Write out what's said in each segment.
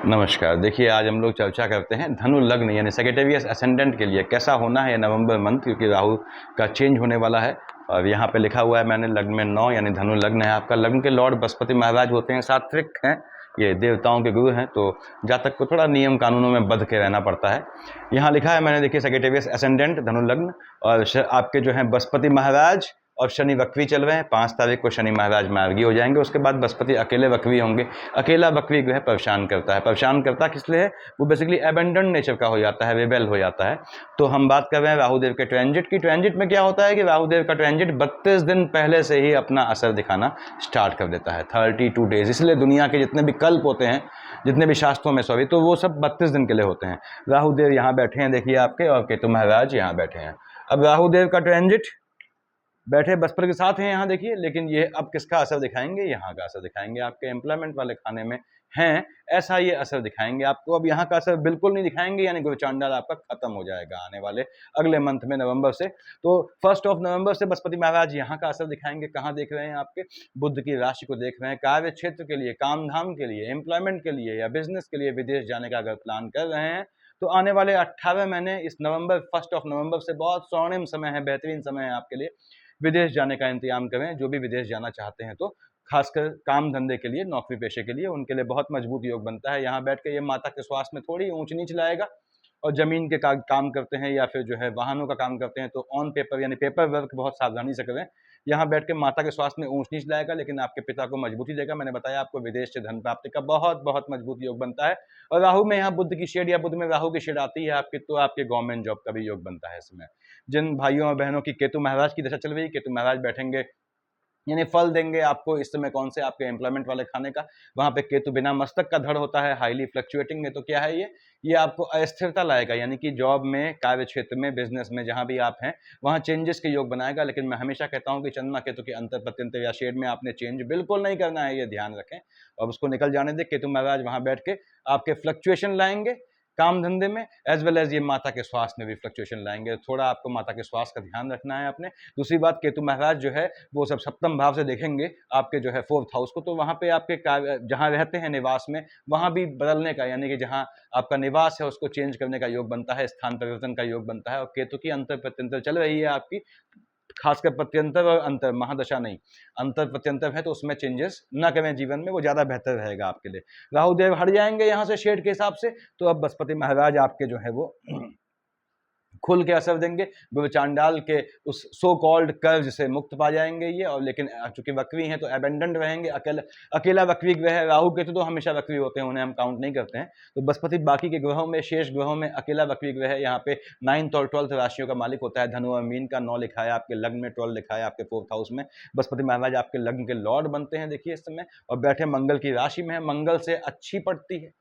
नमस्कार। देखिए, आज हम लोग चर्चा करते हैं धनु लग्न यानी सेजिटेरियस असेंडेंट के लिए कैसा होना है नवंबर मंथ, क्योंकि राहु का चेंज होने वाला है। और यहाँ पे लिखा हुआ है मैंने लग्न में 9 यानी धनु लग्न है आपका। लग्न के लॉर्ड बृहस्पति महाराज होते हैं, सात्विक हैं, ये देवताओं के गुरु हैं, तो जातक को थोड़ा नियम कानूनों में बंध के रहना पड़ता है। यहाँ लिखा है मैंने, देखिए, सेजिटेरियस असेंडेंट धनु लग्न, और आपके जो है बृहस्पति महाराज और शनि वक्री चल रहे हैं। 5 तारीख को शनि महाराज मार्गी हो जाएंगे, उसके बाद बृहस्पति अकेले वक्री होंगे। अकेला वक्री ग्रह परेशान करता है। परेशान करता किस लिए है? वो बेसिकली एबेंडन नेचर का हो जाता है, रिबेल हो जाता है। तो हम बात कर रहे हैं राहुदेव के ट्रांजिट की। ट्रांजिट में क्या होता है कि राहुदेव का ट्रांजिट 32 दिन पहले से ही अपना असर दिखाना स्टार्ट कर देता है, 32 डेज। इसलिए दुनिया के जितने भी कल्प होते हैं, जितने भी शास्त्रों में सॉरी, तो वो सब 32 दिन के लिए होते हैं। राहुदेव यहाँ बैठे हैं देखिए आपके, और केतु महाराज यहाँ बैठे हैं। अब राहुदेव का ट्रांजिट बैठे बृहस्पति के साथ हैं यहाँ देखिए, लेकिन ये अब किसका असर दिखाएंगे? यहाँ का असर दिखाएंगे। आपके एम्प्लॉयमेंट वाले खाने में हैं, ऐसा ये असर दिखाएंगे आपको। अब यहाँ का असर बिल्कुल नहीं दिखाएंगे, यानी गुरु चांडाल आपका खत्म हो जाएगा आने वाले अगले मंथ में, नवंबर से। तो 1 नवंबर से बृहस्पति महाराज यहाँ का असर दिखाएंगे। कहाँ देख रहे हैं? आपके बुध की राशि को देख रहे हैं। कार्य क्षेत्र के लिए, काम धाम के लिए, एम्प्लॉयमेंट के लिए या बिजनेस के लिए विदेश जाने का अगर प्लान कर रहे हैं तो आने वाले 18 महीने इस नवंबर 1 नवंबर से बहुत स्वर्णिम समय है, बेहतरीन समय है आपके लिए। विदेश जाने का इंतजाम करें, जो भी विदेश जाना चाहते हैं, तो खासकर काम धंधे के लिए, नौकरी पेशे के लिए, उनके लिए बहुत मजबूत योग बनता है। यहाँ बैठ के ये माता के स्वास्थ्य में थोड़ी ऊंच नीच लाएगा। और जमीन के काम करते हैं या फिर जो है वाहनों का काम करते हैं तो ऑन पेपर यानी पेपर वर्क बहुत सावधानी से करें। यहाँ बैठ के माता के स्वास्थ्य में ऊंच नीच लाएगा, लेकिन आपके पिता को मजबूती देगा। मैंने बताया आपको विदेश से धन प्राप्ति का बहुत बहुत मजबूत योग बनता है। और राहु में यहाँ बुध की शेड या बुध में राहु की शेड आती है आपकी, तो आपके गवर्नमेंट जॉब का भी योग बनता है इसमें। जिन भाइयों और बहनों की केतु महाराज की दशा चल रही है, केतु महाराज बैठेंगे यानी फल देंगे आपको इस समय कौन से? आपके एम्प्लॉयमेंट वाले खाने का। वहां पे केतु बिना मस्तक का धड़ होता है, हाईली फ्लक्चुएटिंग में। तो क्या है ये आपको अस्थिरता लाएगा, यानी कि जॉब में, कार्य क्षेत्र में, बिजनेस में, जहां भी आप हैं वहां चेंजेस के योग बनाएगा। लेकिन मैं हमेशा कहता हूं कि चंद्रमा केतु के अंतर प्रत्यंतर या शेड में आपने चेंज बिल्कुल नहीं करना है, ये ध्यान रखें और उसको निकल जाने दें। केतु महाराज वहां बैठ के आपके फ्लक्चुएशन लाएंगे काम धंधे में, एज वेल एज ये माता के स्वास्थ्य में भी फ्लक्चुएशन लाएंगे। थोड़ा आपको माता के स्वास्थ्य का ध्यान रखना है आपने। दूसरी बात, केतु महाराज जो है वो सब सप्तम भाव से देखेंगे आपके जो है 4th हाउस को, तो वहां पे आपके जहां रहते हैं निवास में, वहां भी बदलने का, यानी कि जहां आपका निवास है उसको चेंज करने का योग बनता है, स्थान परिवर्तन का योग बनता है। और केतु की अंतर प्रत्यंतर चल रही है आपकी, खासकर प्रत्यंतर और अंतर, महादशा नहीं, अंतर प्रत्यंतर है, तो उसमें चेंजेस न करें जीवन में, वो ज्यादा बेहतर रहेगा आपके लिए। राहुदेव हट जाएंगे यहाँ से शेड के हिसाब से, तो अब बृहस्पति महाराज आपके जो है वो खुल के असर देंगे। वो चांडाल के उस सो कॉल्ड कर्ज से मुक्त पा जाएंगे ये। और लेकिन चूंकि वक्री हैं तो एबेंडेंट रहेंगे, अकेला वक्री ग्रह है। राहु केतु तो हमेशा वक्री होते हैं, उन्हें हम काउंट नहीं करते हैं। तो बृहस्पति बाकी के ग्रहों में, शेष ग्रहों में अकेला वक्री ग्रह है। यहाँ पे 9th और 12th राशियों का मालिक होता है। धनु और मीन का 9 लिखा है आपके लग्न में, 12 लिखा है आपके 4th हाउस में। बृहस्पति महाराज आपके लग्न के लॉर्ड बनते हैं देखिए इस समय, और बैठे मंगल की राशि में है। मंगल से अच्छी पड़ती है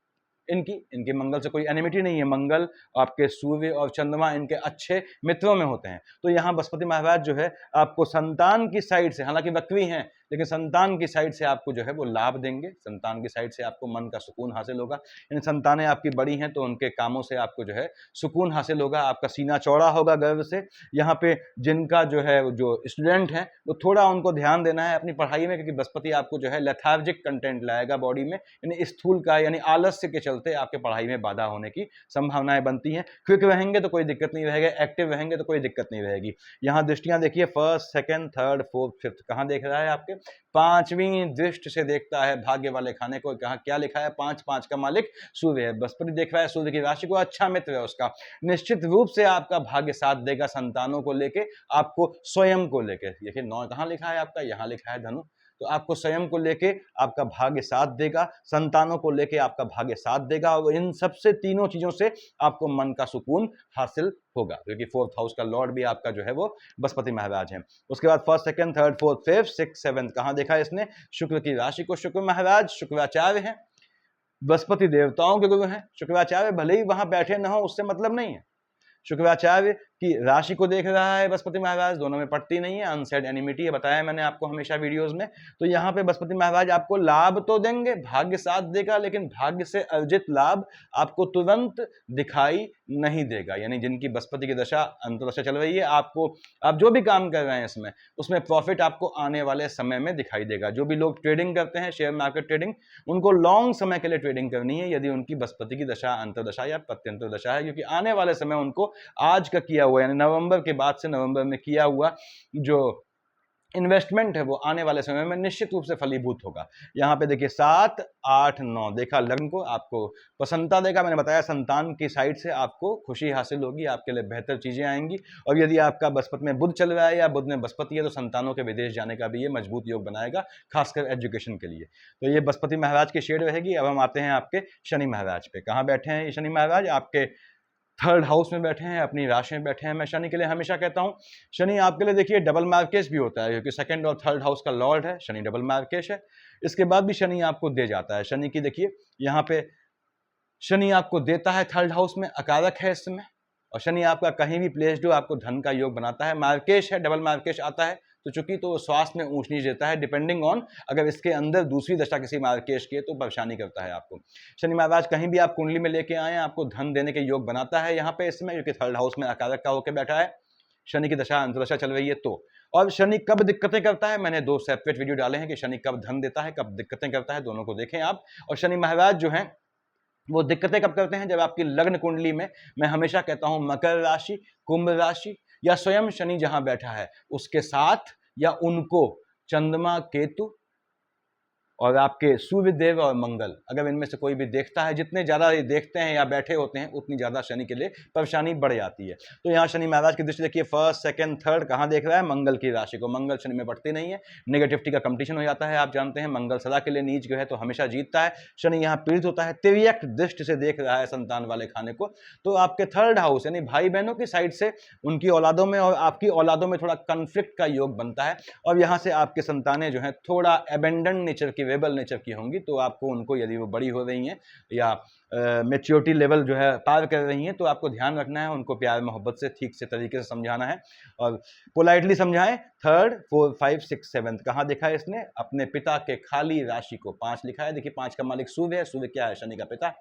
इनकी मंगल से कोई एनिमिटी नहीं है। मंगल आपके सूर्य और चंद्रमा इनके अच्छे मित्रों में होते हैं। तो यहाँ बृहस्पति महाराज जो है आपको संतान की साइड से, हालांकि वक्री हैं लेकिन संतान की साइड से आपको जो है वो लाभ देंगे। संतान की साइड से आपको मन का सुकून हासिल होगा। यानी संतानें आपकी बड़ी हैं तो उनके कामों से आपको जो है सुकून हासिल होगा। आपका सीना चौड़ा होगा गर्व से। यहाँ पे जिनका जो है जो स्टूडेंट हैं वो थोड़ा उनको ध्यान देना है अपनी पढ़ाई में, क्योंकि बृहस्पति आपको जो है लेथार्जिक कंटेंट लाएगा बॉडी में, यानी स्थूल का, यानी आलस्य के चलते आपके पढ़ाई में बाधा होने की संभावनाएं बनती हैं। क्विक रहेंगे तो कोई दिक्कत नहीं रहेगा, एक्टिव रहेंगे तो कोई दिक्कत नहीं रहेगी। यहाँ दृष्टियां देखिए, 1st, 2nd, 3rd, 4th, 5th कहाँ देख रहा है आपके? 5वीं दृष्टि से देखता है भाग्य वाले खाने को। कहा क्या लिखा है? 5 का मालिक सूर्य है। बृहस्पति देख रहा है सूर्य की राशि को, अच्छा मित्र है उसका। निश्चित रूप से आपका भाग्य साथ देगा, संतानों को लेके, आपको स्वयं को लेके। देखिए 9 कहाँ लिखा है आपका? यहाँ लिखा है धनु। तो आपको स्वयं को लेके आपका भाग्य साथ देगा, संतानों को लेके आपका भाग्य साथ देगा, और इन सबसे तीनों चीजों से आपको मन का सुकून हासिल होगा, क्योंकि 4th हाउस का लॉर्ड भी आपका जो है वो बृहस्पति महाराज है। उसके बाद 1st, 2nd, 3rd, 4th, 5th, 6th, 7th कहाँ देखा है इसने? शुक्र की राशि को। शुक्र महाराज शुक्राचार्य है, बृहस्पति देवताओं के गुरु हैं। शुक्राचार्य भले ही वहां बैठे न हो, उससे मतलब नहीं है। शुक्राचार्य कि राशि को देख रहा है बृहस्पति महाराज, दोनों में पड़ती नहीं है, अनसेड एनिमिटी है, बताया मैंने आपको हमेशा वीडियोस में। तो यहाँ पे बृहस्पति महाराज आपको लाभ तो देंगे, भाग्य साथ देगा, लेकिन भाग्य से अर्जित लाभ आपको तुरंत दिखाई नहीं देगा। यानी जिनकी बृहस्पति की दशा अंतर्दशा चल रही है, आपको आप जो भी काम कर रहे हैं उसमें प्रॉफिट आपको आने वाले समय में दिखाई देगा। जो भी लोग ट्रेडिंग करते हैं, शेयर मार्केट ट्रेडिंग, उनको लॉन्ग समय के लिए ट्रेडिंग करनी है यदि उनकी बृहस्पति की दशा अंतर्दशा या प्रत्यंतर दशा है, क्योंकि आने वाले समय उनको आज का किया हुआ यानी नवंबर के बाद से नवंबर में किया हुआ जो इन्वेस्टमेंट है वो आने वाले समय में निश्चित रूप से फलीभूत होगा। यहाँ पे देखिए 7, 8, 9 देखा लग्न को, आपको प्रसन्नता देगा। मैंने बताया संतान की साइड से आपको खुशी हासिल होगी, आपके लिए बेहतर चीजें आएंगी। और यदि आपका बृहस्पति में बुध चल रहा है या बुध में बृहस्पति है तो संतानों के विदेश जाने का भी ये मजबूत योग बनाएगा, खासकर एजुकेशन के लिए। तो ये बृहस्पति महाराज की शेड रहेगी। अब हम आते हैं आपके शनि महाराज पे। कहाँ बैठे हैं ये शनि महाराज? आपके 3rd हाउस में बैठे हैं, अपनी राशि में बैठे हैं। मैं शनि के लिए हमेशा कहता हूं, शनि आपके लिए देखिए डबल मार्केश भी होता है, क्योंकि 2nd और 3rd हाउस का लॉर्ड है, शनि डबल मार्केश है। इसके बाद भी शनि आपको दे जाता है। शनि की देखिए यहाँ पे शनि आपको देता है 3rd हाउस में, अकारक है इस समय, और शनि आपका कहीं भी प्लेस्ड हो आपको धन का योग बनाता है। मार्केश है, डबल मार्केश आता है तो चूंकि तो स्वास्थ्य में ऊंच नीच देता है, डिपेंडिंग ऑन अगर इसके अंदर दूसरी दशा किसी मार्केश की है तो परेशानी करता है आपको। शनि महाराज कहीं भी आप कुंडली में लेके आए आपको धन देने के योग बनाता है यहाँ पे इसमें, क्योंकि 3rd हाउस में अकारक का होकर बैठा है, शनि की दशा अंतर्दशा चल रही है तो। और शनि कब दिक्कतें करता है, मैंने 2 सेपरेट वीडियो डाले हैं कि शनि कब धन देता है, कब दिक्कतें करता है, दोनों को देखें आप। और शनि महाराज जो है वो दिक्कतें कब करते हैं, जब आपकी लग्न कुंडली में, मैं हमेशा कहता हूं मकर राशि, कुंभ राशि या स्वयं शनि जहां बैठा है उसके साथ या उनको चंद्रमा, केतु और आपके सूर्यदेव और मंगल, अगर इनमें से कोई भी देखता है, जितने ज्यादा ये देखते हैं या बैठे होते हैं उतनी ज्यादा शनि के लिए परेशानी बढ़ जाती है। तो यहाँ शनि महाराज की दृष्टि देखिए 1st, 2nd, 3rd कहाँ देख रहा है? मंगल की राशि को। मंगल शनि में बढ़ती नहीं है, नेगेटिविटी का कंपटीशन हो जाता है। आप जानते हैं मंगल सदा के लिए नीच ग्रह है तो हमेशा जीतता है। शनि यहाँ पीड़ित होता है, तिर्यक दृष्टि से देख रहा है संतान वाले खाने को। तो आपके 3rd हाउस यानी भाई बहनों की साइड से उनकी औलादों में और आपकी औलादों में थोड़ा कंफ्लिक्ट का योग बनता है, और यहाँ से आपके संतानें जो है थोड़ा एबेंडन नेचर की, वेबल नेचर की होंगी। तो आपको उनको, यदि वो बड़ी हो रही हैं या मैच्योरिटी लेवल जो है पार कर रही हैं, तो आपको ध्यान रखना है, उनको प्यार मोहब्बत से ठीक से तरीके से समझाना है और पोलाइटली समझाएं। 3rd, 4th, 5th, 6th, 7th कहाँ देखा है इसने? अपने पिता के खाली राशि को 5 लिखा है। देखिए 5 का मालिक सूर्य है, सूर्य क्या है? शनि का पिता।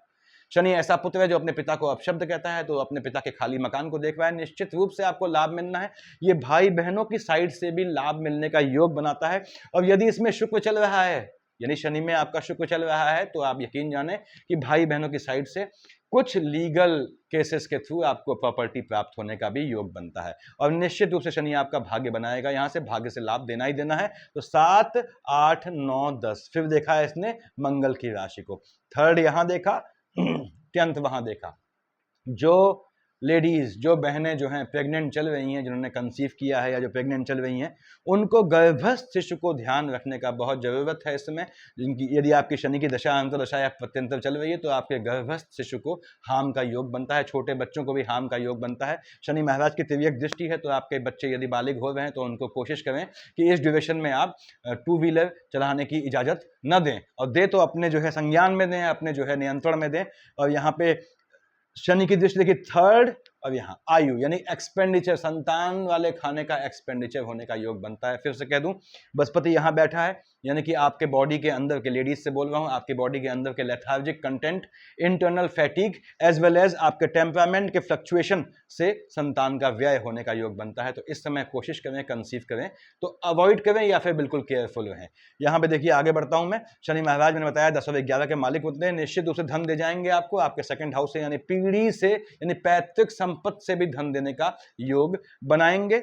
शनि ऐसा पुत्र है जो अपने पिता को अपशब्द कहता है, तो अपने पिता के खाली मकान को देख रहा है, निश्चित रूप से आपको लाभ मिलना है। ये भाई बहनों की साइड से भी लाभ मिलने का योग बनाता है। और यदि इसमें शुक्र चल रहा है, यानी शनि में आपका शुक्र चल रहा है, तो आप यकीन जाने कि भाई बहनों की साइड से कुछ लीगल केसेस के थ्रू आपको प्रॉपर्टी प्राप्त होने का भी योग बनता है। और निश्चित रूप से शनि आपका भाग्य बनाएगा, यहां से भाग्य से लाभ देना ही देना है। तो 7, 8, 9, 10 फिर देखा है इसने मंगल की राशि को। 3rd यहां देखा, 10th वहां देखा। जो लेडीज, जो बहनें जो हैं प्रेग्नेंट चल रही हैं, जिन्होंने कंसीव किया है या जो प्रेग्नेंट चल रही हैं, उनको गर्भस्थ शिशु को ध्यान रखने का बहुत जरूरत है इस समय। जिनकी यदि आपकी शनि की दशा, अंतर्दशा या प्रत्यंतर चल रही है, तो आपके गर्भस्थ शिशु को हार्म का योग बनता है, छोटे बच्चों को भी हार्म का योग बनता है। शनि महाराज की तिर्यक दृष्टि है, तो आपके बच्चे यदि बालिग हो रहे हैं तो उनको कोशिश करें कि इस ड्यूरेशन में आप 2 व्हीलर चलाने की इजाजत न दें, और दे तो अपने जो है संज्ञान में दें, अपने जो है नियंत्रण में दें। और यहाँ पे शनि की दृष्टि देखिए 3rd, और यहाँ आयु यानी एक्सपेंडिचर, संतान वाले खाने का एक्सपेंडिचर होने का योग बनता है। फिर से कह दूं, बृहस्पति यहाँ बैठा है, यानी कि आपके बॉडी के अंदर के, लेडीज से बोल रहा हूँ, आपके बॉडी के अंदर के lethargic content, internal fatigue as well as आपके टेम्परामेंट के फ्लक्चुएशन से संतान का व्यय होने का योग बनता है। तो इस समय कोशिश करें, कंसीव करें तो अवॉइड करें या फिर बिल्कुल केयरफुल रहें। यहाँ पे देखिए आगे बढ़ता हूँ मैं। शनि महाराज मैंने बताया 10 और 11 के मालिक होते हैं, निश्चित रूप से धन दे जाएंगे आपको, आपके 2nd हाउस से यानी पीढ़ी से, यानी पैतृक संपत्ति से भी धन देने का योग बनाएंगे।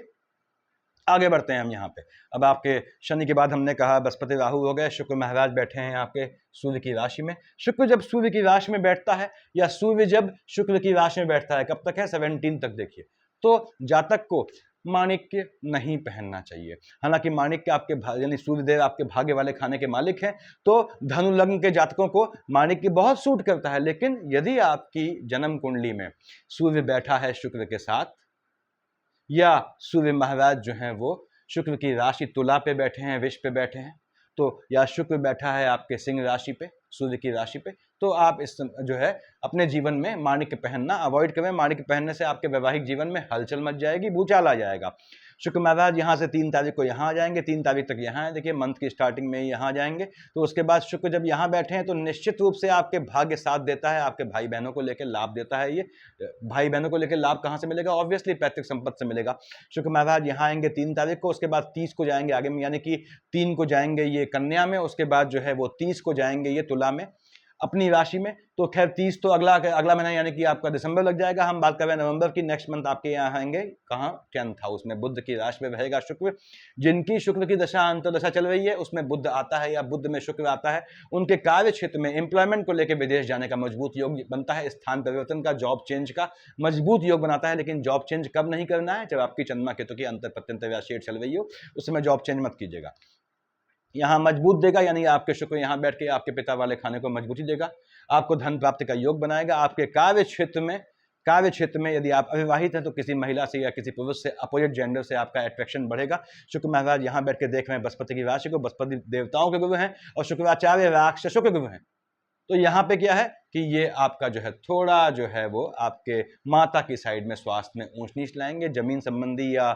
आगे बढ़ते हैं हम यहाँ पे। अब आपके शनि के बाद हमने कहा बृहस्पति राहु हो गए, शुक्र महाराज बैठे हैं आपके सूर्य की राशि में। शुक्र जब सूर्य की राशि में बैठता है या सूर्य जब शुक्र की राशि में बैठता है, कब तक है? 17 तक देखिए। तो जातक को माणिक्य नहीं पहनना चाहिए। हालांकि माणिक्य आपके यानी सूर्यदेव आपके भाग्य वाले खाने के मालिक हैं, तो धनु लग्न के जातकों को माणिक्य बहुत सूट करता है। लेकिन यदि आपकी जन्म कुंडली में सूर्य बैठा है शुक्र के साथ, या सूर्य महाराज जो हैं वो शुक्र की राशि तुला पे बैठे हैं, विष पे बैठे हैं, तो या शुक्र बैठा है आपके सिंह राशि पे, सूर्य की राशि पे, तो आप इस जो है अपने जीवन में माणिक्य पहनना अवॉइड करें। माणिक्य पहनने से आपके वैवाहिक जीवन में हलचल मच जाएगी, भूचाल आ जाएगा। शुक्र महाराज यहाँ से 3 तारीख को यहाँ आ जाएंगे, 3 तारीख तक यहाँ है, देखिए मंथ की स्टार्टिंग में ही यहाँ आ जाएंगे। तो उसके बाद शुक्र जब यहाँ बैठे हैं तो निश्चित रूप से आपके भाग्य साथ देता है, आपके भाई बहनों को लेकर लाभ देता है। ये भाई बहनों को लेकर लाभ कहाँ से मिलेगा? ऑब्वियसली पैतृक संपत्ति से मिलेगा। शुक्र महाराज यहाँ आएंगे 3 तारीख को, उसके बाद 30 को जाएंगे आगे में, यानी कि 3 को जाएंगे ये कन्या में, उसके बाद जो है वो 30 को जाएंगे ये तुला में अपनी राशि में। तो खैर 30 तो अगला महीना यानी कि आपका दिसंबर लग जाएगा। हम बात कर रहे हैं नवंबर की। नेक्स्ट मंथ आपके यहाँ आएंगे कहाँ? 10th हाउस में, बुध की राशि में रहेगा शुक्र। जिनकी शुक्र की दशा अंतर्दशा चल रही है उसमें बुध आता है या बुध में शुक्र आता है, उनके कार्य क्षेत्र में एम्प्लॉयमेंट को लेकर विदेश जाने का मजबूत योग बनता है, स्थान परिवर्तन का, जॉब चेंज का मजबूत योग बनाता है। लेकिन जॉब चेंज कब नहीं करना है? जब आपकी चंद्रमा केतु की अंतर प्रत्यंतर या शेड चल रही हो, उस समय जॉब चेंज मत कीजिएगा। यहाँ मजबूत देगा, यानी आपके शुक्र यहाँ बैठ के आपके पिता वाले खाने को मजबूती देगा, आपको धन प्राप्ति का योग बनाएगा। आपके कार्य क्षेत्र में यदि आप अविवाहित हैं तो किसी महिला से या किसी पुरुष से, अपोजिट जेंडर से आपका अट्रैक्शन बढ़ेगा। शुक्र महाराज यहाँ बैठ के देख रहे हैं बृहस्पति की राशि को, बृहस्पति देवताओं के गुरु हैं और शुक्राचार्य राक्षसों के गुरु हैं। तो यहाँ पे क्या है कि ये आपका जो है थोड़ा जो है वो आपके माता की साइड में स्वास्थ्य में ऊंच नीच लाएंगे। जमीन संबंधी या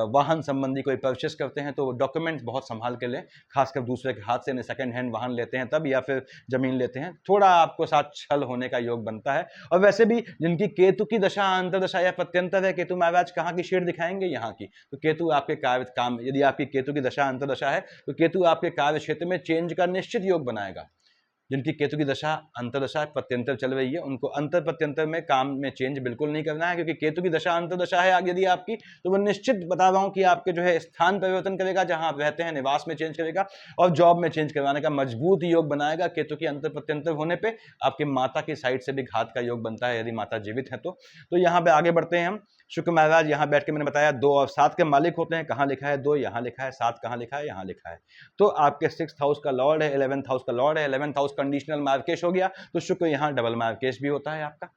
वाहन संबंधी कोई परचेस करते हैं तो डॉक्यूमेंट्स बहुत संभाल के लें, खासकर दूसरे के हाथ से, यानी सेकंड हैंड वाहन लेते हैं तब, या फिर जमीन लेते हैं, थोड़ा आपको साथ छल होने का योग बनता है। और वैसे भी जिनकी केतु की दशा अंतर्दशा या प्रत्यंतर है, केतु महाराज कहाँ की शेड दिखाएंगे? यहाँ की। तो केतु आपके काम, यदि आपकी केतु की दशा अंतर्दशा है तो केतु आपके कार्य क्षेत्र में चेंज का निश्चित योग बनाएगा। जिनकी केतु की दशा अंतर्दशा प्रत्यंतर चल रही है उनको अंतर प्रत्यंतर में काम में चेंज बिल्कुल नहीं करना है, क्योंकि केतु की दशा अंतर्दशा है यदि आपकी, तो वो निश्चित बता रहा हूं कि आपके जो है स्थान परिवर्तन करेगा, जहां आप रहते हैं निवास में चेंज करेगा और जॉब में चेंज करवाने का मजबूत योग बनाएगा। केतु की अंतर प्रत्यंतर होने पर आपके माता की साइड से भी घात का योग बनता है यदि माता जीवित है तो। यहाँ पे आगे बढ़ते हैं हम। शुक्र महाराज यहाँ बैठ के मैंने बताया 2 और 7 के मालिक होते हैं। कहाँ लिखा है 2? यहाँ लिखा है। 7 कहाँ लिखा है? यहाँ लिखा है। तो आपके 6th हाउस का लॉर्ड है, 11th हाउस का लॉर्ड है। 11th हाउस कंडीशनल मार्केश हो गया, तो शुक्र यहाँ डबल मार्केश भी होता है आपका।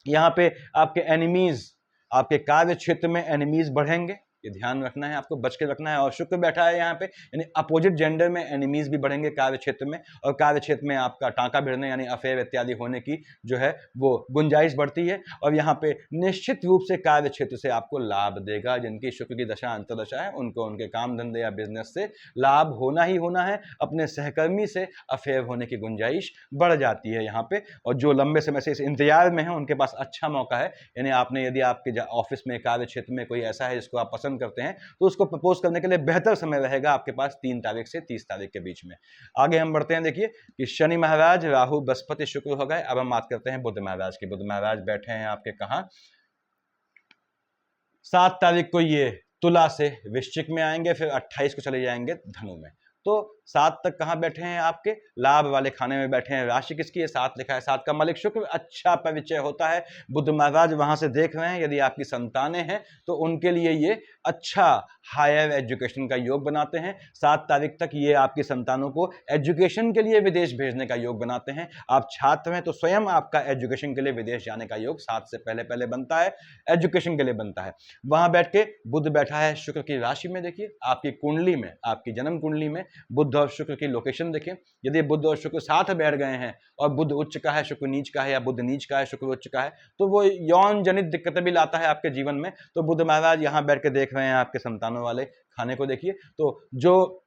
यहाँ पे आपके एनिमीज, आपके कार्य क्षेत्र में एनिमीज बढ़ेंगे, ये ध्यान रखना है, आपको बच के रखना है। और शुक्र बैठा है यहाँ पे, यानी अपोजिट जेंडर में एनिमीज भी बढ़ेंगे कार्य क्षेत्र में, और कार्य क्षेत्र में आपका टांका भिड़ने यानी अफेयर इत्यादि होने की जो है वो गुंजाइश बढ़ती है। और यहाँ पे निश्चित रूप से कार्य क्षेत्र से आपको लाभ देगा। जिनकी शुक्र की दशा अंतर्दशा है उनको उनके काम धंधे या बिजनेस से लाभ होना ही होना है। अपने सहकर्मी से अफेयर होने की गुंजाइश बढ़ जाती है यहाँ पे। और जो लंबे समय से इस इंतजार में है उनके पास अच्छा मौका है, यानी आपने यदि आपके ऑफिस में कार्य क्षेत्र में कोई ऐसा है जिसको आप पसंद करते हैं तो उसको प्रपोज करने के लिए बेहतर समय रहेगा आपके पास 3 तारीख से 30 तारीख के बीच में। आगे हम बढ़ते हैं। देखिए कि शनि महाराज, राहु, बृहस्पति, शुक्र हो गए। अब हम बात करते हैं बुध महाराज की। बुध महाराज बैठे हैं आपके कहां? 7 तारीख को ये तुला से वृश्चिक में आएंगे, फिर 28 को चले जाएंगे धनु में। तो 7 तक कहाँ बैठे हैं? आपके लाभ वाले खाने में बैठे हैं। राशि किसकी है? 7 लिखा है। 7 का मालिक शुक्र, अच्छा परिचय होता है। बुध महाराज वहां से देख रहे हैं, यदि आपकी संतानें हैं तो उनके लिए ये अच्छा हायर एजुकेशन का योग बनाते हैं। 7 तारीख तक ये आपकी संतानों को एजुकेशन के लिए विदेश भेजने का योग बनाते हैं। आप छात्र हैं तो स्वयं आपका एजुकेशन के लिए विदेश जाने का योग 7 से पहले बनता है, एजुकेशन के लिए बनता है। वहां बैठ के बुध बैठा है शुक्र की राशि में। देखिए आपकी कुंडली में, आपकी जन्म कुंडली में बुध और शुक्र की लोकेशन देखें। यदि बुध और शुक्र साथ बैठ गए हैं और बुध उच्च का है, शुक्र नीच का है, या बुध नीच का है, शुक्र उच्च का है, तो वो यौन जनित दिक्कतें भी लाता है आपके जीवन में। तो बुध महाराज यहाँ बैठ के देख रहे हैं आपके संतानों वाले खाने को। देखिए तो जो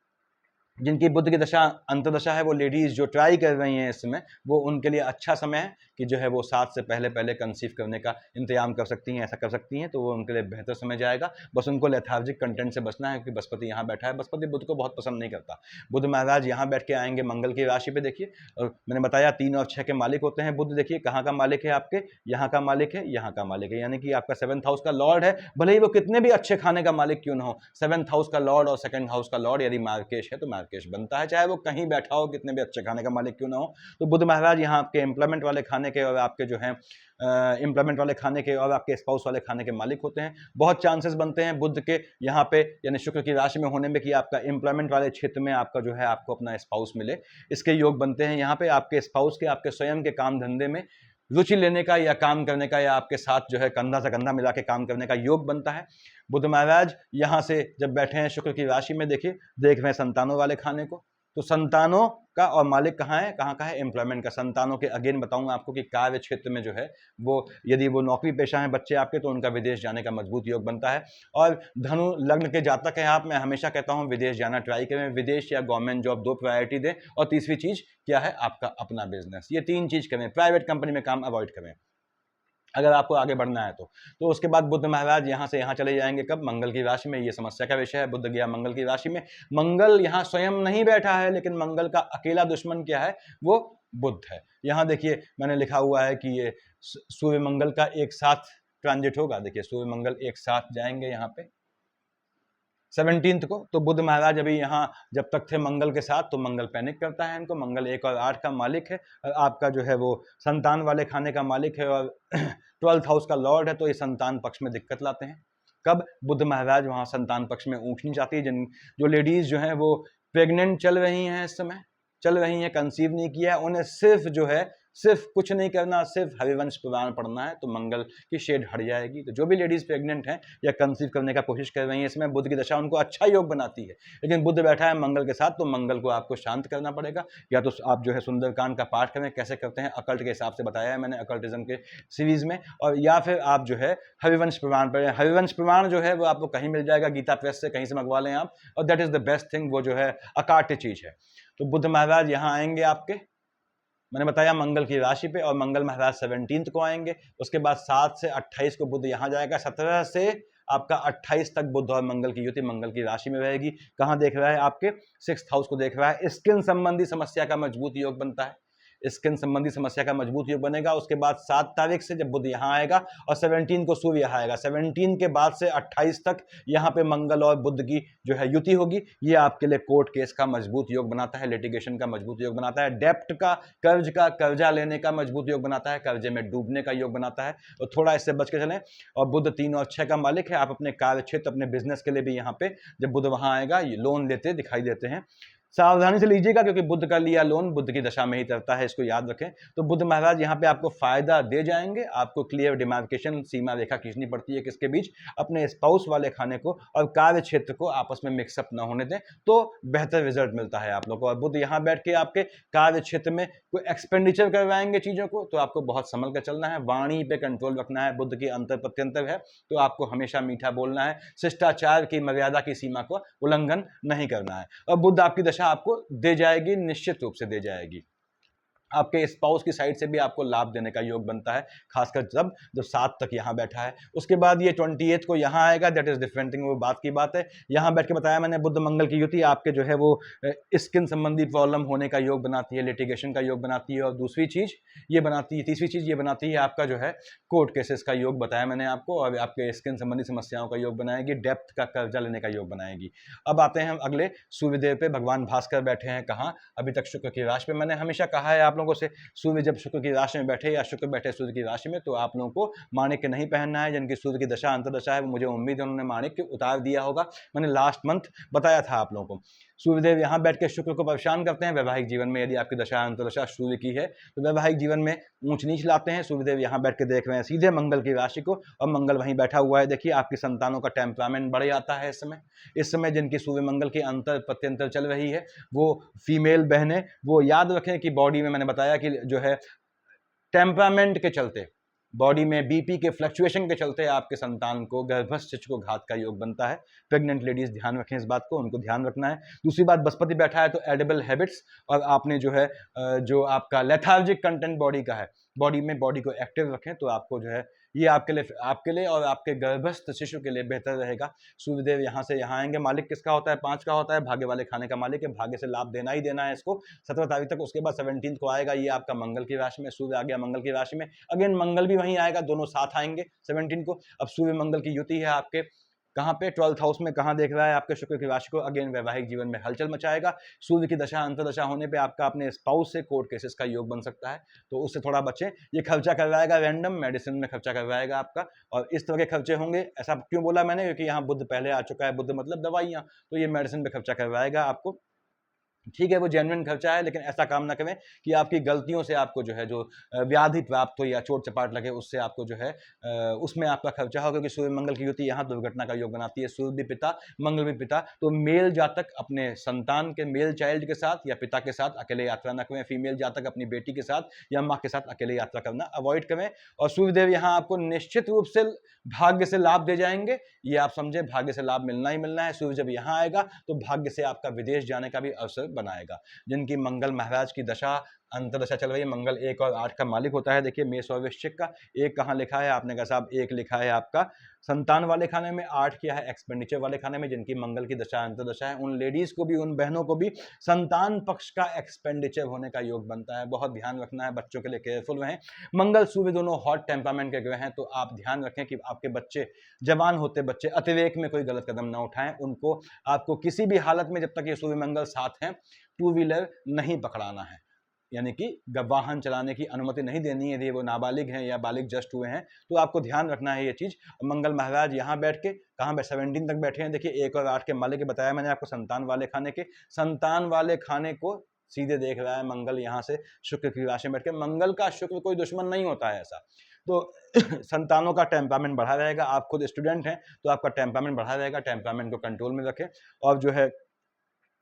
जिनकी बुध की दशा अंतर्दशा है वो लेडीज जो ट्राई कर रही हैं इस समय, वो उनके लिए अच्छा समय है कि जो है वो 7 से पहले कंसीव करने का इंतजाम कर सकती हैं, ऐसा कर सकती हैं, तो वो उनके लिए बेहतर समय जाएगा। बस उनको लेथार्जिक कंटेंट से बचना है, क्योंकि बृहस्पति यहाँ बैठा है। बृहस्पति बुध को बहुत पसंद नहीं करता। बुध महाराज यहाँ बैठ के आएंगे मंगल की राशि पे। देखिए, और मैंने बताया 3 और 6 के मालिक होते हैं बुध। देखिए कहाँ का मालिक है? आपके यहाँ का मालिक है, यहाँ का मालिक है, यानी कि आपका 7th हाउस का लॉर्ड है। भले ही वो कितने भी अच्छे खाने का मालिक क्यों ना हो, 7th हाउस का लॉर्ड और 2nd हाउस का लॉर्ड यदि मार्केश है तो मार्केश बनता है, चाहे वो कहीं बैठा हो, कितने भी अच्छे खाने का मालिक क्यों ना हो। तो बुध महाराज यहाँ आपके एम्प्लॉयमेंट वाले खाने के और आपके जो है एम्प्लॉयमेंट वाले खाने के और आपके स्पाउस वाले खाने के मालिक होते हैं। बहुत चांसेस बनते हैं बुध के यहाँ पे, यानी शुक्र की राशि में होने में, कि आपका एम्प्लॉयमेंट वाले क्षेत्र में आपका जो है आपको अपना स्पाउस मिले। इसके योग बनते हैं यहाँ पे आपके स्पाउस के, आपके स्वयं के काम धंधे में रुचि लेने का या काम करने का, या आपके साथ जो है कंधा से कंधा मिला के काम करने का योग बनता है। बुध महाराज यहाँ से जब बैठे हैं शुक्र की राशि में, देखिए देख रहे हैं संतानों वाले खाने को। तो संतानों का और मालिक कहाँ है, कहाँ का है, एम्प्लॉयमेंट का। संतानों के अगेन बताऊंगा आपको कि कार्य क्षेत्र में जो है वो यदि वो नौकरी पेशा है बच्चे आपके, तो उनका विदेश जाने का मजबूत योग बनता है। और धनु लग्न के जातक हैं आप, मैं हमेशा कहता हूँ विदेश जाना ट्राई करें, विदेश या गवर्नमेंट जॉब दो प्रायोरिटी दें, और तीसरी चीज क्या है, आपका अपना बिजनेस। ये तीन चीज करें, प्राइवेट कंपनी में काम अवॉइड करें अगर आपको आगे बढ़ना है तो उसके बाद बुध महाराज यहाँ से यहाँ चले जाएंगे कब, मंगल की राशि में। ये समस्या का विषय है, बुध गया मंगल की राशि में। मंगल यहाँ स्वयं नहीं बैठा है, लेकिन मंगल का अकेला दुश्मन क्या है, वो बुध है। यहाँ देखिए मैंने लिखा हुआ है कि ये सूर्य मंगल का एक साथ ट्रांजिट होगा। देखिए सूर्य मंगल एक साथ जाएंगे यहाँ पे 17 को। तो बुध महाराज अभी यहाँ जब तक थे मंगल के साथ, तो मंगल पैनिक करता है इनको। मंगल 1 और 8 का मालिक है, आपका जो है वो संतान वाले खाने का मालिक है, और 12th हाउस का लॉर्ड है, तो ये संतान पक्ष में दिक्कत लाते हैं। कब बुध महाराज वहाँ संतान पक्ष में ऊँच नहीं जाती है। जो लेडीज जो हैं वो प्रेग्नेंट चल रही हैं, इस समय चल रही हैं, कंसीव नहीं किया, उन्हें सिर्फ जो है सिर्फ कुछ नहीं करना, सिर्फ हरिवंश पुराण पढ़ना है, तो मंगल की शेड हट जाएगी। तो जो भी लेडीज प्रेग्नेंट हैं या कंसीव करने का कोशिश कर रही हैं, इसमें बुध की दशा उनको अच्छा योग बनाती है। लेकिन बुध बैठा है मंगल के साथ, तो मंगल को आपको शांत करना पड़ेगा। या तो आप जो है सुंदरकांड का पाठ करें, कैसे करते हैं अकल्ट के हिसाब से बताया है मैंने अकल्टिज्म के सीरीज में, और या फिर आप जो है हरिवंश पुराण पढ़ें। हरिवंश पुराण जो है वो आपको कहीं मिल जाएगा, गीता प्रेस से कहीं से मंगवा लें आप, और that is the best thing. वो जो है अकाट्य चीज है। तो बुध महाराज यहाँ आएंगे आपके, मैंने बताया मंगल की राशि पे, और मंगल महाराज 17 को आएंगे। उसके बाद 7 से 28 को बुध यहाँ जाएगा। 17 से आपका 28 तक बुध और मंगल की युति मंगल की राशि में रहेगी। कहाँ देख रहा है, आपके 6th हाउस को देख रहा है। स्किन संबंधी समस्या का मजबूत योग बनता है, स्किन संबंधी समस्या का मजबूत योग बनेगा। उसके बाद 7 तारीख से जब बुध यहाँ आएगा, और 17 को सूर्य यहाँ आएगा, 17 के बाद से 28 तक यहाँ पे मंगल और बुध की जो है युति होगी। ये आपके लिए कोर्ट केस का मजबूत योग बनाता है, लिटिगेशन का मजबूत योग बनाता है, डेप्ट का कर्जा लेने का मजबूत योग बनाता है, कर्जे में डूबने का योग बनाता है। और थोड़ा इससे बच के चलें। और बुध 3 और 6 का मालिक है। आप अपने कार्य क्षेत्र, अपने बिजनेस के लिए भी यहाँ पे जब बुध वहाँ आएगा, ये लोन लेते दिखाई देते हैं। सावधानी से लीजिएगा, क्योंकि बुध का लिया लोन बुध की दशा में ही तरता है, इसको याद रखें। तो बुध महाराज यहाँ पे आपको फायदा दे जाएंगे। आपको क्लियर डिमार्केशन, सीमा रेखा खींचनी पड़ती है किसके बीच, अपने स्पाउस वाले खाने को और कार्य क्षेत्र को आपस में मिक्सअप न होने दें, तो बेहतर रिजल्ट मिलता है आप लोगों को। और बुध यहाँ बैठ के आपके कार्य क्षेत्र में कोई एक्सपेंडिचर करवाएंगे चीजों को, तो आपको बहुत संभल कर चलना है, वाणी पे कंट्रोल रखना है। बुध की अंतर प्रत्यंतर है, तो आपको हमेशा मीठा बोलना है, शिष्टाचार की मर्यादा की सीमा को उल्लंघन नहीं करना है। और बुध आपकी दशा आपको दे जाएगी, निश्चित रूप से दे जाएगी। आपके स्पाउस की साइड से भी आपको लाभ देने का योग बनता है, खासकर जब 7 तक यहाँ बैठा है। उसके बाद ये 28 को यहाँ आएगा, दैट इज डिफरेंट थिंग, वो बात की बात है। यहाँ बैठ के बताया मैंने, बुध मंगल की युति आपके जो है वो स्किन संबंधी प्रॉब्लम होने का योग बनाती है, लिटिगेशन का योग बनाती है, और दूसरी चीज ये बनाती है, तीसरी चीज ये बनाती है आपका जो है कोर्ट केसेस का योग बताया मैंने आपको, और आपके स्किन संबंधी समस्याओं का योग बनाएगी, डेप्थ का कर्जा लेने का योग बनाएगी। अब आते हैं हम अगले सूर्यदेव पे। भगवान भास्कर बैठे हैं कहाँ, अभी तक शुक्र की राशि पे। मैंने हमेशा कहा है आप लोगों से, सूर्य जब शुक्र की राशि में बैठे या शुक्र बैठे सूर्य की राशि में, तो आप लोगों को माणिक्य नहीं पहनना है। जिनकी सूर्य की दशा अंतर्दशा है, मुझे उम्मीद है उन्होंने माणिक्य उतार दिया होगा, मैंने लास्ट मंथ बताया था आप लोगों को। सूर्यदेव यहाँ बैठ के शुक्र को परेशान करते हैं वैवाहिक जीवन में। यदि आपकी दशा अंतर्दशा सूर्य की है, तो वैवाहिक जीवन में ऊंच नीच लाते हैं। सूर्यदेव यहाँ बैठ के देख रहे हैं सीधे मंगल की राशि को, और मंगल वहीं बैठा हुआ है। देखिए आपकी संतानों का टेम्परामेंट बढ़ जाता है इस समय जिनकी सूर्य मंगल की अंतर प्रत्यंतर चल रही है, वो फीमेल बहनें, वो याद रखें कि बॉडी में मैंने बताया कि जो है टेम्परामेंट के चलते, बॉडी में बीपी के फ्लक्चुएशन के चलते आपके संतान को गर्भस्थ शिशु को घात का योग बनता है। प्रेग्नेंट लेडीज ध्यान रखें इस बात को, उनको ध्यान रखना है। दूसरी बात, बृहस्पति बैठा है तो एडिबल हैबिट्स, और आपने जो है जो आपका लेथार्जिक कंटेंट बॉडी का है, बॉडी में बॉडी को एक्टिव रखें, तो आपको जो है ये आपके लिए और आपके गर्भस्थ शिशु के लिए बेहतर रहेगा। सूर्यदेव यहाँ से यहाँ आएंगे। मालिक किसका होता है, 5 का होता है, भाग्य वाले खाने का मालिक है, भाग्य से लाभ देना ही देना है इसको 17 तारीख तक। उसके बाद 17 को आएगा, ये आपका मंगल की राशि में, सूर्य आ गया मंगल की राशि में, अगेन मंगल भी वहीं आएगा, दोनों साथ आएंगे 17 को। अब सूर्य मंगल की युति है आपके कहाँ पे, 12th हाउस में। कहाँ देख रहा है, आपके शुक्र की राशि को, अगेन वैवाहिक जीवन में हलचल मचाएगा। सूर्य की दशा अंतर्दशा होने पे आपका अपने स्पाउस से कोर्ट केसेस का योग बन सकता है, तो उससे थोड़ा बचें। ये खर्चा करवाएगा, रैंडम मेडिसिन में खर्चा करवाएगा आपका, और इस तरह के खर्चे होंगे। ऐसा क्यों बोला मैंने, क्योंकि यहाँ बुध पहले आ चुका है, बुध मतलब दवाइयाँ, तो ये मेडिसिन पे खर्चा करवाएगा आपको। ठीक है, वो जेन्युइन खर्चा है, लेकिन ऐसा काम ना करें कि आपकी गलतियों से आपको जो है जो व्याधि प्राप्त हो या चोट-चपाट लगे, उससे आपको जो है उसमें आपका खर्चा हो, क्योंकि सूर्य मंगल की युति यहाँ दुर्घटना का योग बनाती है। सूर्य भी पिता, मंगल भी पिता, तो मेल जातक अपने संतान के मेल चाइल्ड के साथ या पिता के साथ अकेले यात्रा ना करें, फीमेल जातक अपनी बेटी के साथ या माँ के साथ अकेले यात्रा करना अवॉइड करें। और सूर्यदेव यहाँ आपको निश्चित रूप से भाग्य से लाभ दे जाएँगे, ये आप समझें, भाग्य से लाभ मिलना ही मिलना है। सूर्य जब यहाँ आएगा तो भाग्य से आपका विदेश जाने का भी अवसर बनाएगा। जिनकी मंगल महाराज की दशा अंतर्दशा चल रही है, मंगल 1 और 8 का मालिक होता है। देखिए मेष और वृश्चिक का 1 कहाँ लिखा है, आपने कहा साहब 1 लिखा है आपका संतान वाले खाने में, 8 किया है एक्सपेंडिचर वाले खाने में। जिनकी मंगल की दशा अंतर्दशा है, उन लेडीज को भी, उन बहनों को भी संतान पक्ष का एक्सपेंडिचर होने का योग बनता है। बहुत ध्यान रखना है, बच्चों के लिए केयरफुल रहें। मंगल सूर्य दोनों हॉट टेम्परामेंट के ग्रह हैं, तो आप ध्यान रखें कि आपके बच्चे, जवान होते बच्चे अतिरेक में कोई गलत कदम ना उठाएं। उनको आपको किसी भी हालत में, जब तक ये सूर्य मंगल साथ हैं, टू व्हीलर नहीं पकड़ाना है, यानी कि वाहन चलाने की अनुमति नहीं देनी है। यदि वो नाबालिग हैं या बालिग जस्ट हुए हैं तो आपको ध्यान रखना है ये चीज़। मंगल महाराज यहाँ बैठ के कहाँ 17 तक बैठे हैं। देखिए 1 और 8 के मालिक बताया मैंने आपको संतान वाले खाने के, संतान वाले खाने को सीधे देख रहा है मंगल यहाँ से शुक्र की राशि में बैठ के। मंगल का शुक्र कोई दुश्मन नहीं होता है ऐसा, तो संतानों का टेम्परामेंट बढ़ा रहेगा। आप खुद स्टूडेंट हैं तो आपका टेम्परामेंट बढ़ा रहेगा, टेम्परामेंट को कंट्रोल में रखें। और जो है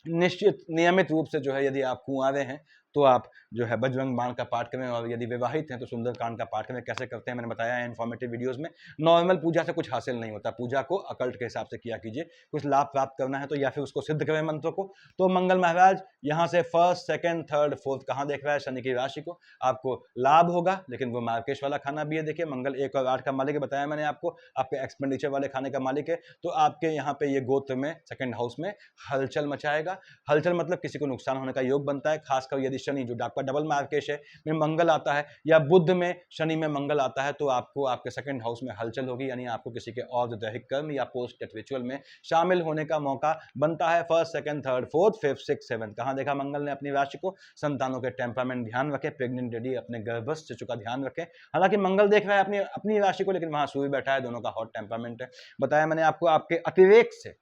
निश्चित नियमित रूप से जो है, यदि आप कुंवारे हैं तो आप जो है बजरंग बाण का पाठ करें, और यदि विवाहित हैं तो सुंदरकांड का पाठ करें। कैसे करते हैं मैंने बताया है इन्फॉर्मेटिव वीडियोस में। नॉर्मल पूजा से कुछ हासिल नहीं होता, पूजा को अकल्ट के हिसाब से किया कीजिए। कुछ लाभ प्राप्त करना है तो या फिर उसको सिद्ध करें मंत्र को। तो मंगल महाराज यहाँ से 1st, 2nd, 3rd, 4th कहाँ देख रहा है, शनि की राशि को। आपको लाभ होगा, लेकिन वो मार्केश वाला खाना भी है। देखिए मंगल 1 और 8 का मालिक है, बताया मैंने आपको, आपके एक्सपेंडिचर वाले खाने का मालिक है। तो आपके यहाँ पे ये गोत्र में 2nd हाउस में हलचल मचाएगा। हलचल मतलब किसी को नुकसान होने का योग बनता है, खासकर यदि शनि, जो आपका डबल मार्केश है, में मंगल आता है, या बुध में शनि में मंगल आता है, तो आपको आपके 2nd हाउस में हलचल होगी, यानी आपको किसी के और दैहिक कर्म या पोस्ट डेथ रिचुअल में शामिल होने का मौका बनता है। 1st, 2nd, 3rd, 4th, 5th, 6th, 7th कहाँ देखा मंगल ने अपनी राशि को। संतानों के टेम्परामेंट ध्यान रखें, प्रेग्नेंट लेडी अपने गर्भस्थ शिशु का ध्यान रखें। हालांकि मंगल देख रहा है अपनी अपनी राशि को, लेकिन वहां सूर्य बैठा है, दोनों का हॉट टेम्परामेंट है। बताया मैंने आपको, आपके अतिरेक से,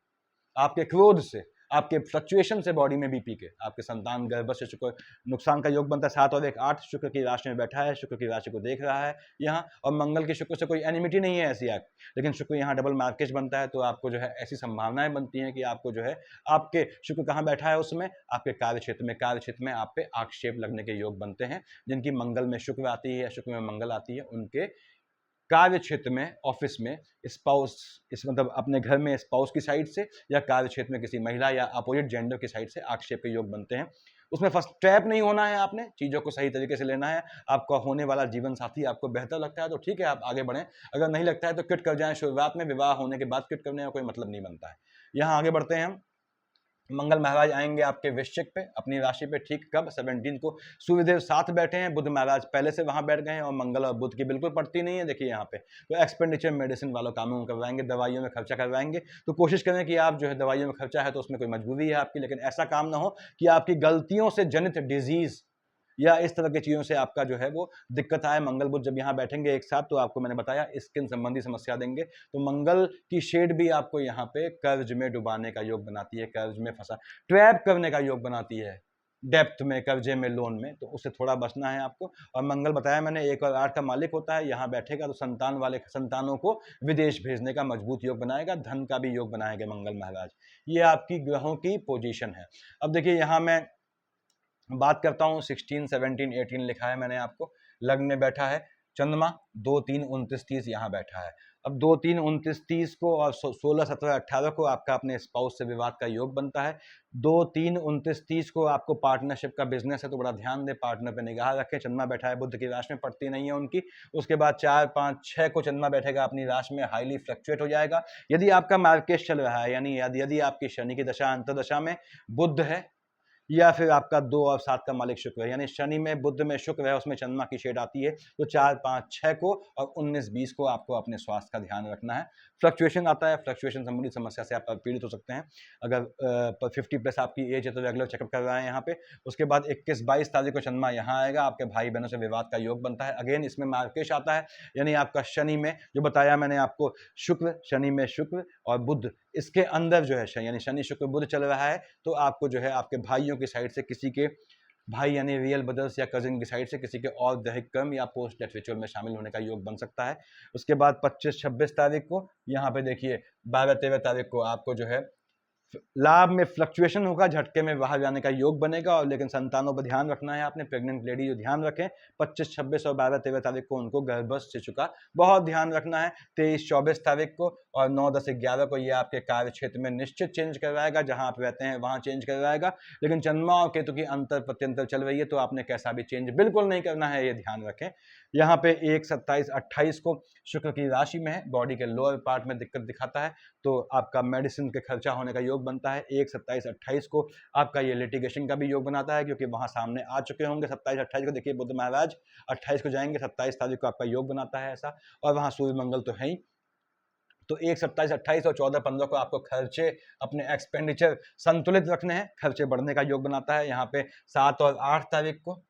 आपके क्रोध से, आपके फ्लक्चुएशन से बॉडी में बीपी के, आपके संतान गर्भस्थ शिशु को नुकसान का योग बनता है। 7 और 1, 8 शुक्र की राशि में बैठा है, शुक्र की राशि को देख रहा है यहाँ। और मंगल के शुक्र से कोई एनिमिटी नहीं है ऐसी, लेकिन शुक्र यहाँ डबल मार्केज बनता है, तो आपको जो है ऐसी संभावनाएं बनती हैं कि आपको जो है, आपके शुक्र कहाँ बैठा है उसमें, आपके कार्य क्षेत्र में आप पे आक्षेप लगने के योग बनते हैं। जिनकी मंगल में शुक्र आती है, शुक्र में मंगल आती है, उनके कार्य क्षेत्र में, ऑफिस में स्पाउस, इस मतलब अपने घर में स्पाउस की साइड से, या कार्य क्षेत्र में किसी महिला या अपोजिट जेंडर की साइड से आक्षेप के योग बनते हैं। उसमें फर्स्ट ट्रैप नहीं होना है, आपने चीज़ों को सही तरीके से लेना है। आपका होने वाला जीवन साथी आपको बेहतर लगता है तो ठीक है, आप आगे बढ़ें। अगर नहीं लगता है तो क्विट कर जाएं शुरुआत में, विवाह होने के बाद क्विट करने का कोई मतलब नहीं बनता है। यहाँ आगे बढ़ते हैं हम। मंगल महाराज आएंगे आपके वृश्चिक पे, अपनी राशि पे, ठीक कब, 17 को। सूर्यदेव साथ बैठे हैं, बुध महाराज पहले से वहां बैठ गए हैं, और मंगल और बुध की बिल्कुल पड़ती नहीं है। देखिए यहाँ पे तो एक्सपेंडिचर मेडिसिन वालों कामों करवाएंगे, दवाइयों में खर्चा करवाएंगे। तो कोशिश करें कि आप जो है, दवाइयों में खर्चा है तो उसमें कोई मजबूरी है आपकी, लेकिन ऐसा काम ना हो कि आपकी गलतियों से जनित डिजीज या इस तरह की चीज़ों से आपका जो है वो दिक्कत आए। मंगल बुध जब यहाँ बैठेंगे एक साथ, तो आपको मैंने बताया स्किन संबंधी समस्या देंगे। तो मंगल की शेड भी आपको यहाँ पे कर्ज में डुबाने का योग बनाती है, कर्ज में फंसा, ट्रैप करने का योग बनाती है, डेप्थ में, कर्जे में, लोन में, तो उससे थोड़ा बचना है आपको। और मंगल बताया मैंने 1 और 8 का मालिक होता है, यहाँ बैठेगा तो संतान वाले संतानों को विदेश भेजने का मजबूत योग बनाएगा, धन का भी योग बनाएंगे मंगल महाराज। ये आपकी ग्रहों की पोजीशन है। अब देखिए यहाँ मैं बात करता हूँ, 16, 17, 18 लिखा है मैंने आपको। लग्न में बैठा है चंद्रमा, 2, 3, 29, 30 यहाँ बैठा है। अब 2, 3, 29, 30 को और 16, 17, 18 को आपका अपने स्पाउस से विवाद का योग बनता है। 2, 3, 29, 30 को आपको पार्टनरशिप का बिजनेस है, तो बड़ा ध्यान दे, पार्टनर पे निगाह रखें। चंद्रमा बैठा है, बुध की राशि में पड़ती नहीं है उनकी। उसके बाद 4, 5, 6 को चंद्रमा बैठेगा अपनी राशि में, हाईली फ्लक्चुएट हो जाएगा। यदि आपका मार्केट चल रहा है, यानी यदि आपकी शनि की दशा अंतर्दशा में बुध है, या फिर आपका 2 और 7 का मालिक शुक्र है, यानी शनि में, बुध में शुक्र है, उसमें चंद्रमा की शेड आती है, तो 4, 5, 6 को और 19, 20 को आपको अपने स्वास्थ्य का ध्यान रखना है। फ्लक्चुएशन आता है, फ्लक्चुएशन संबंधी समस्या से आप पीड़ित हो सकते हैं। अगर 50+ आपकी एज है तो रेगुलर चेकअप कर रहे हैं यहाँ पे। उसके बाद 21-22 तारीख को चंद्रमा यहाँ आएगा, आपके भाई बहनों से विवाद का योग बनता है। अगेन इसमें मार्केश आता है, यानी आपका शनि में, जो बताया मैंने आपको, शुक्र, शनि में शुक्र और बुध इसके अंदर जो है यानी शनि शुक्र बुध चल रहा है, तो आपको जो है आपके भाइयों की साइड से किसी के भाई यानी रियल ब्रदर्स या कजिन की साइड से किसी के और दैहिक कर्म या पोस्ट डेथ रिचुअल में शामिल होने का योग बन सकता है। उसके बाद 25-26 तारीख को यहाँ पे देखिए 12-13 तारीख को आपको जो है लाभ में फ्लक्चुएशन होगा, झटके में बाहर जाने का योग बनेगा। और लेकिन संतानों पर ध्यान रखना है आपने, प्रेग्नेंट लेडी जो ध्यान रखें 25, 26 और 12-13 तारीख को उनको गर्भस्थ शिशु का बहुत ध्यान रखना है। 23-24 तारीख को और 9, 10, 11 को ये आपके कार्य क्षेत्र में निश्चित चेंज करवाएगा, जहां आप रहते हैं वहां चेंज करवाएगा। लेकिन चंद्रमा और केतु की अंतर प्रत्यंतर चल रही है, तो आपने कैसा भी चेंज बिल्कुल नहीं करना है, ये ध्यान रखें। यहाँ पे 1, 27, 28 को शुक्र की राशि में है, बॉडी के लोअर पार्ट में दिक्कत दिखाता है, तो आपका मेडिसिन के खर्चा होने का योग बनता है। 1, 27, 28 को आपका ये लिटिगेशन का भी योग बनाता है, क्योंकि वहां सामने आ चुके होंगे। 27, 28 को देखिए बुध महाराज 28 को जाएंगे, 27 तारीख को आपका योग बनाता है ऐसा, और वहां सूर्य मंगल तो है ही। तो 1, 27, 28 और 14, 15 को आपको खर्चे अपने एक्सपेंडिचर संतुलित रखने हैं, खर्चे बढ़ने का योग बनाता है। यहाँ पे 7 और 8 तारीख को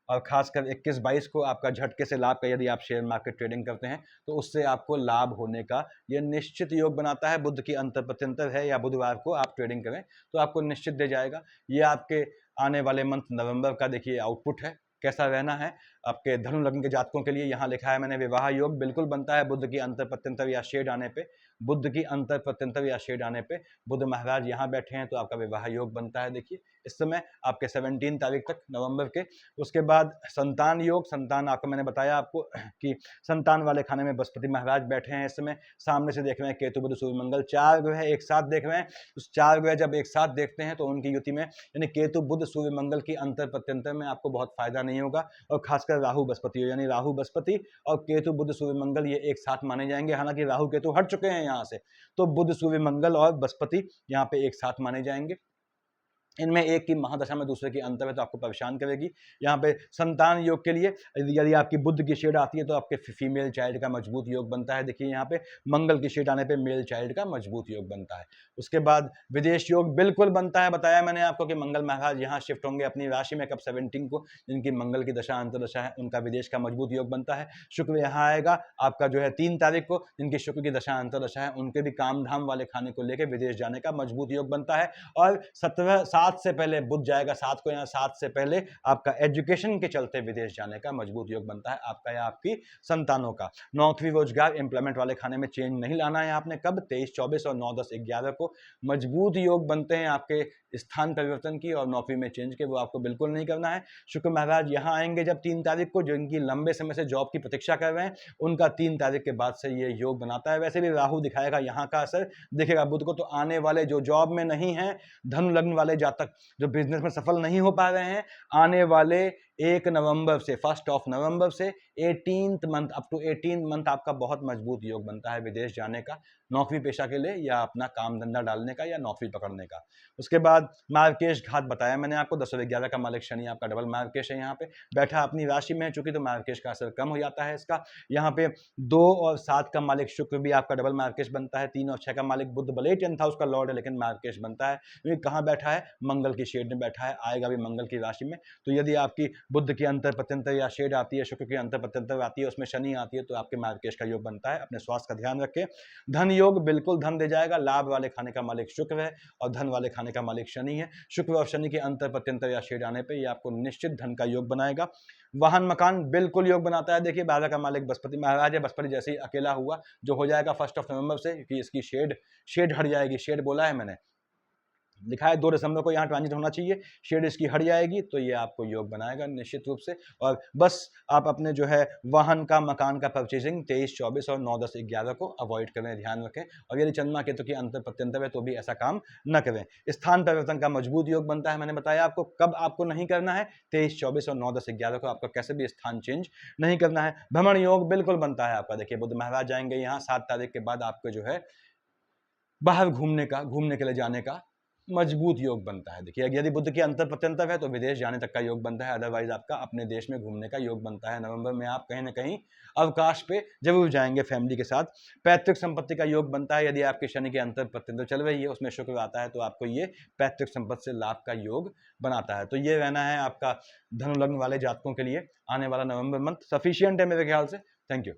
और खासकर 21-22 को आपका झटके से लाभ का, यदि आप शेयर मार्केट ट्रेडिंग करते हैं तो उससे आपको लाभ होने का यह निश्चित योग बनाता है। बुध की अंतर प्रत्यंतर है या बुधवार को आप ट्रेडिंग करें तो आपको निश्चित दे जाएगा। ये आपके आने वाले मंथ नवंबर का देखिए आउटपुट है, कैसा रहना है आपके धनु लग्न के जातकों के लिए। यहाँ लिखा है मैंने, विवाह योग बिल्कुल बनता है बुध की अंतर प्रत्यंतर या शेड आने पे। बुध की अंतर प्रत्यंतर या शेड आने पे बुध महाराज यहाँ बैठे हैं तो आपका विवाह योग बनता है। देखिए इस समय आपके 17 तारीख तक नवंबर के। उसके बाद संतान योग, संतान आपको मैंने बताया आपको कि संतान वाले खाने में बृहस्पति महाराज बैठे हैं इस समय। सामने से देख रहे हैं केतु बुध सूर्य मंगल, 4 ग्रह एक साथ देख रहे हैं। उस 4 ग्रह जब एक साथ देखते हैं तो उनकी युति में यानी केतु बुध सूर्य मंगल की अंतर प्रत्यंतर में आपको बहुत फायदा नहीं होगा। और खासकर राहु बृहस्पति यानी राहु बृहस्पति और केतु बुध सूर्य मंगल ये एक साथ माने जाएंगे। हालांकि राहु केतु हट चुके हैं यहाँ से, तो बुध सूर्य मंगल और बृहस्पति यहाँ पे एक साथ माने जाएंगे। इनमें एक की महादशा में दूसरे की अंतर है तो आपको परेशान करेगी। यहाँ पे संतान योग के लिए यदि आपकी बुध की शेड आती है तो आपके फीमेल चाइल्ड का मजबूत योग बनता है। देखिए यहाँ पे मंगल की शेड आने पे मेल चाइल्ड का मजबूत योग बनता है। उसके बाद विदेश योग बिल्कुल बनता है, बताया मैंने आपको कि मंगल महाराज यहाँ शिफ्ट होंगे अपनी राशि में कब 17 को, जिनकी मंगल की दशा अंतरदशा है उनका विदेश का मजबूत योग बनता है। शुक्र यहाँ आएगा आपका जो है 3 तारीख को, जिनकी शुक्र की दशा अंतरदशा है उनके भी काम धाम वाले खाने को लेकर विदेश जाने का मजबूत योग बनता है। और 7 से पहले बुध जाएगा 7 को, यहाँ 7 से पहले आपका एजुकेशन के चलते विदेश जाने का मजबूत योग बनता है आपका या आपकी संतानों का। नौकरी रोजगार एम्प्लॉयमेंट वाले खाने में चेंज नहीं लाना है आपने। कब? 23, 24 और 9, 10, 11 को मजबूत योग बनते हैं आपके स्थान परिवर्तन की और नौकरी में चेंज के, वो आपको बिल्कुल नहीं करना है। शुक्र महाराज यहाँ आएंगे जब 3 तारीख को, जो इनकी लंबे समय से जॉब की प्रतीक्षा कर रहे हैं उनका 3 तारीख के बाद से ये योग बनाता है। वैसे भी राहु दिखाएगा यहाँ का असर दिखेगा बुध को, तो आने वाले जो जॉब में नहीं है, धनु लग्न वाले जातक जो बिजनेस में सफल नहीं हो पा रहे हैं, आने वाले 1 नवंबर से 1 नवंबर से 18th month up to 18 month आपका बहुत मजबूत योग बनता है विदेश जाने का, नौकरी पेशा के लिए या अपना काम धंधा डालने का या नौकरी पकड़ने का। उसके बाद मार्केश घात बताया मैंने आपको, 10 और 11 का मालिक शनि आपका डबल मार्केश है यहाँ पे बैठा अपनी राशि में, चूंकि तो मार्केश का असर कम हो जाता है इसका। यहाँ पे 2 और 7 का मालिक शुक्र भी आपका डबल मार्केश बनता है। 3 और 6 का मालिक बुध भले 10th हाउस का लॉर्ड है लेकिन मार्केश बनता है, क्योंकि कहाँ बैठा है? मंगल की शेड में बैठा है, आएगा भी मंगल की राशि में। तो यदि आपकी बुध की अंतर प्रत्यंतर या शेड आती है, शुक्र की अंतर प्रत्यंतर आती है, उसमें शनि आती है, तो आपके मार्केश का योग बनता है। अपने स्वास्थ्य का ध्यान रखें। धन योग बिल्कुल धन दे जाएगा। लाभ वाले खाने का मालिक शुक्र है और धन वाले खाने का मालिक शनि है। शुक्र और शनि के अंतर प्रत्यंतर या शेड आने पर यह आपको निश्चित धन का योग बनाएगा। वाहन मकान बिल्कुल योग बनाता है। देखिए 12 का मालिक बृहस्पति महाराज है, बृहस्पति जैसे ही अकेला हुआ जो हो जाएगा 1 नवंबर से, क्योंकि इसकी शेड हट जाएगी। शेड बोला है मैंने, लिखा है 2 दिसंबर को यहाँ ट्रांजिट होना चाहिए, शेड इसकी हट जाएगी तो ये आपको योग बनाएगा निश्चित रूप से। और बस आप अपने जो है वाहन का मकान का परचेजिंग 23, 24 और 9, 10, 11 को अवॉइड करें, ध्यान रखें। और यदि चंद्रमा केतु की अंतर प्रत्यंतर है तो भी ऐसा काम न करें। स्थान परिवर्तन का मजबूत योग बनता है, मैंने बताया आपको कब आपको नहीं करना है। 23, 24 और 9, 10, 11 को आपको कैसे भी स्थान चेंज नहीं करना है। भ्रमण योग बिल्कुल बनता है आपका। देखिए बुध महाराज जाएंगे यहाँ 7 तारीख के बाद, आपको जो है बाहर घूमने के लिए जाने का मजबूत योग बनता है। देखिए यदि बुध की अंतर प्रत्यंतर है तो विदेश जाने तक का योग बनता है, अदरवाइज आपका अपने देश में घूमने का योग बनता है। नवंबर में आप कहीं ना कहीं अवकाश पे जरूर जाएंगे फैमिली के साथ। पैतृक संपत्ति का योग बनता है। यदि आपके शनि के अंतर प्रत्यंतर चल रही है, उसमें शुक्र आता है, तो आपको ये पैतृक संपत्ति से लाभ का योग बनाता है। तो ये रहना है आपका धनु लग्न वाले जातकों के लिए आने वाला नवंबर मंथ। सफिशियंट है मेरे ख्याल से। Thank you.